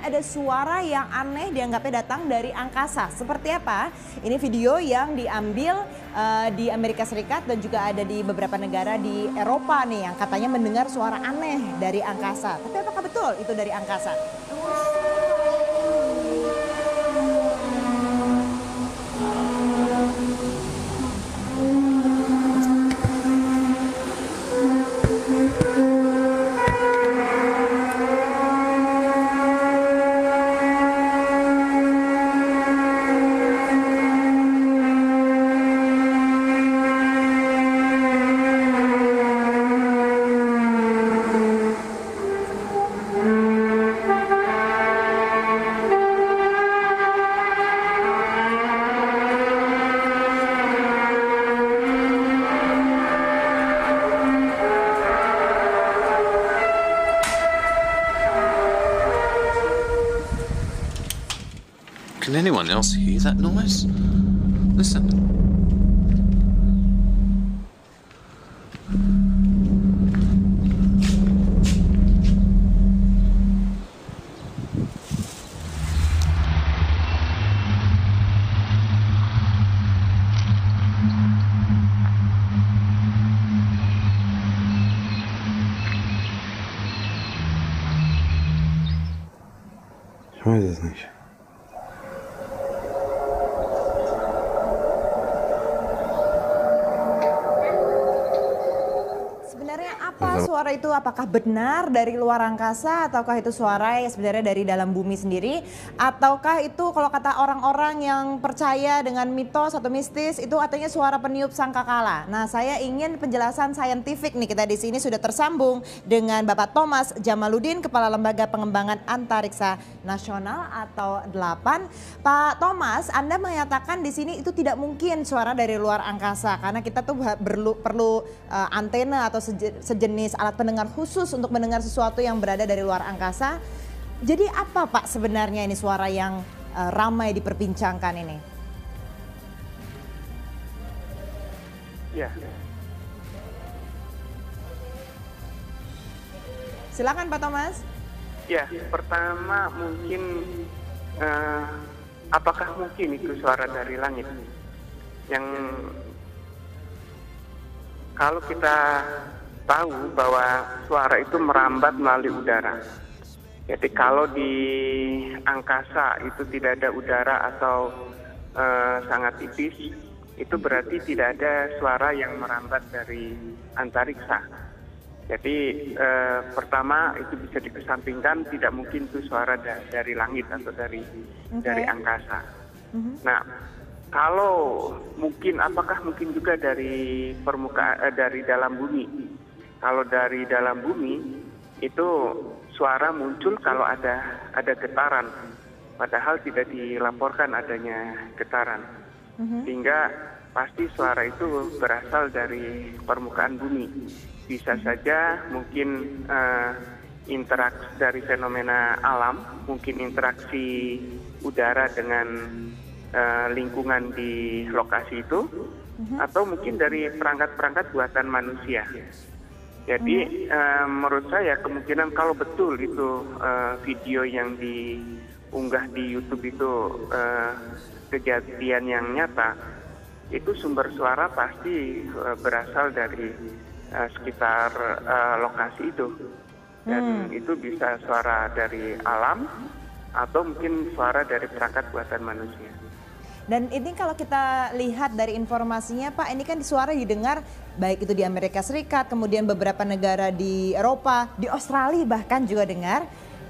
ada suara yang aneh dianggapnya datang dari angkasa. Seperti apa? Ini video yang diambil di Amerika Serikat dan juga ada di beberapa negara di Eropa nih yang katanya mendengar suara aneh dari angkasa. Tapi apakah betul itu dari angkasa? Can anyone else hear that noise? Listen. What is this? Sebenarnya apa suara itu? Apakah benar dari luar angkasa ataukah itu suara yang sebenarnya dari dalam bumi sendiri? Ataukah itu kalau kata orang-orang yang percaya dengan mitos atau mistis itu artinya suara peniup sangkakala. Nah, saya ingin penjelasan saintifik nih. Kita di sini sudah tersambung dengan Bapak Thomas Jamaludin, Kepala Lembaga Pengembangan Antariksa Nasional atau 8. Pak Thomas, Anda menyatakan di sini itu tidak mungkin suara dari luar angkasa karena kita tuh perlu antena atau sejenis alat pendengar khusus untuk mendengar sesuatu yang berada dari luar angkasa. Jadi apa Pak sebenarnya ini suara yang ramai diperbincangkan ini? Ya. Silakan Pak Thomas. Ya, pertama mungkin apakah mungkin itu suara dari langit? Yang kalau kita tahu bahwa suara itu merambat melalui udara. Jadi kalau di angkasa itu tidak ada udara atau sangat tipis, itu berarti tidak ada suara yang merambat dari antariksa. Jadi pertama itu bisa dikesampingkan, tidak mungkin itu suara dari langit atau dari angkasa. Nah, kalau mungkin, apakah mungkin juga dari permukaan dari dalam bumi? Kalau dari dalam bumi itu suara muncul kalau ada getaran, padahal tidak dilaporkan adanya getaran, sehingga pasti suara itu berasal dari permukaan bumi. Bisa saja mungkin interaksi dari fenomena alam, mungkin interaksi udara dengan lingkungan di lokasi itu, atau mungkin dari perangkat-perangkat buatan manusia. Jadi menurut saya kemungkinan kalau betul itu video yang diunggah di YouTube itu kejadian yang nyata, itu sumber suara pasti berasal dari sekitar lokasi itu. Dan itu bisa suara dari alam atau mungkin suara dari perangkat buatan manusia. Dan ini kalau kita lihat dari informasinya Pak, ini kan suara didengar baik itu di Amerika Serikat, kemudian beberapa negara di Eropa, di Australia bahkan juga dengar.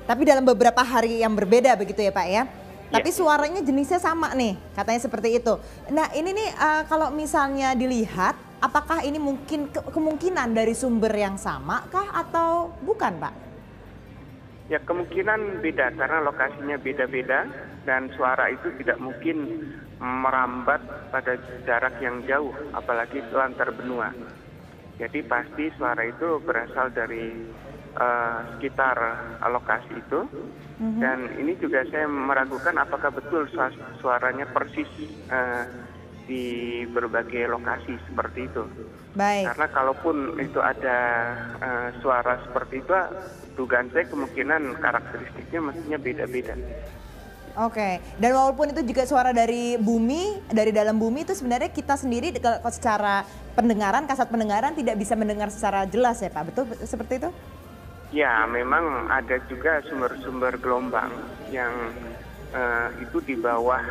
Tapi dalam beberapa hari yang berbeda begitu ya Pak ya. Tapi suaranya jenisnya sama nih, katanya seperti itu. Nah ini nih kalau misalnya dilihat, apakah ini mungkin kemungkinan dari sumber yang sama kah atau bukan Pak? Ya kemungkinan beda karena lokasinya beda-beda dan suara itu tidak mungkin merambat pada jarak yang jauh, apalagi itu antar benua. Jadi pasti suara itu berasal dari sekitar lokasi itu. Dan ini juga saya meragukan apakah betul suaranya persis di berbagai lokasi seperti itu. Baik. Karena kalaupun itu ada suara seperti itu, dugaan saya kemungkinan karakteristiknya mestinya beda-beda. Oke, dan walaupun itu juga suara dari bumi, dari dalam bumi, itu sebenarnya kita sendiri secara pendengaran, kasat pendengaran tidak bisa mendengar secara jelas ya Pak, betul seperti itu? Ya, memang ada juga sumber-sumber gelombang yang itu di bawah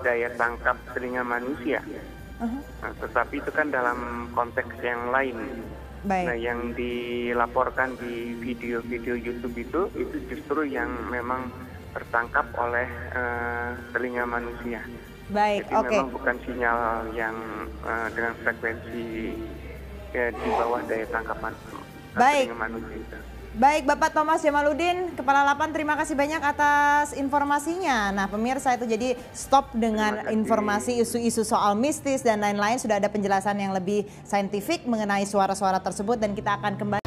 daya tangkap telinga manusia. Nah, tetapi itu kan dalam konteks yang lain. Baik. Nah, yang dilaporkan di video-video YouTube itu justru yang memang tertangkap oleh telinga manusia. Baik, Jadi oke. memang bukan sinyal yang dengan frekuensi di bawah daya tangkapan Baik. telinga manusia itu. Baik, Bapak Thomas Jamaluddin, Kepala Lapan, terima kasih banyak atas informasinya. Nah, pemirsa, itu jadi stop dengan informasi isu-isu soal mistis dan lain-lain. Sudah ada penjelasan yang lebih saintifik mengenai suara-suara tersebut dan kita akan kembali.